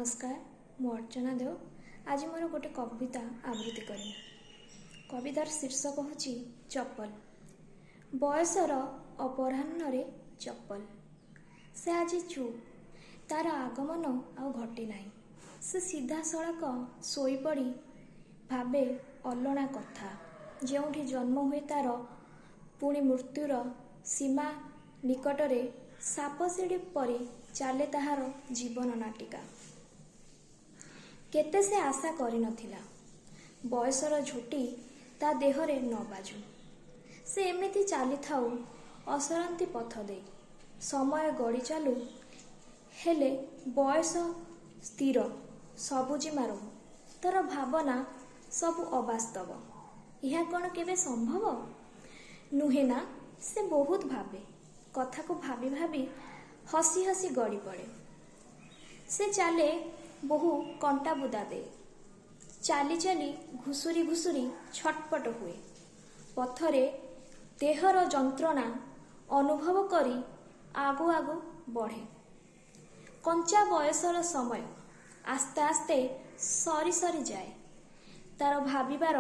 नमस्कार मु अर्चना देव आज मोर गोटे कविता आवृत्ति करी। कवितार शीर्षक होची चप्पल। बयसर अपराह्न रे चप्पल से आज चुप तार आगमन आउ घटी नाही। से सीधा सड़क शोईपड़ी भावे अलणा कथा जोठी जन्म हुए तार पुणी मृत्युर सीमा निकटरे साप सीढ़ी परी चले ताहार जीवन नाटिका। केते से आशा करी नथिला बयसर झुटी ता देहरे न बाजू। से एमिति चली थाउ असरंती पथ दे समय गड़ी चालू हेले बयस स्थिर सबुजिमा रहू। तर भावना सबु अवास्तव यह कौन केबे संभव नुहे ना। से बहुत भावे कथा को भाभी भाभी हसी हसी गड़ी पड़े। से चले बहु कंटा बुदा दे चाली चाली घुसुरी घुसुरी छटपट हुए। पथरे देहर जंत्रणा अनुभव करी आगु आगु बढ़े। कंचा बयसर समय आस्ते आस्ते सरी सरी जाए। तार भाविबार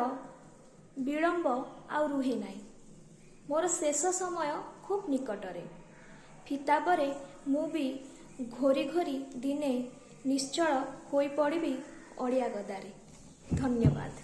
विलंब आउ रुहे नाही। मोर शेष समय खूब निकटरे फिता परे मु भी घोरी घोरी दिने निश्चल होई पड़िबी अड़िया गदारे। धन्यवाद।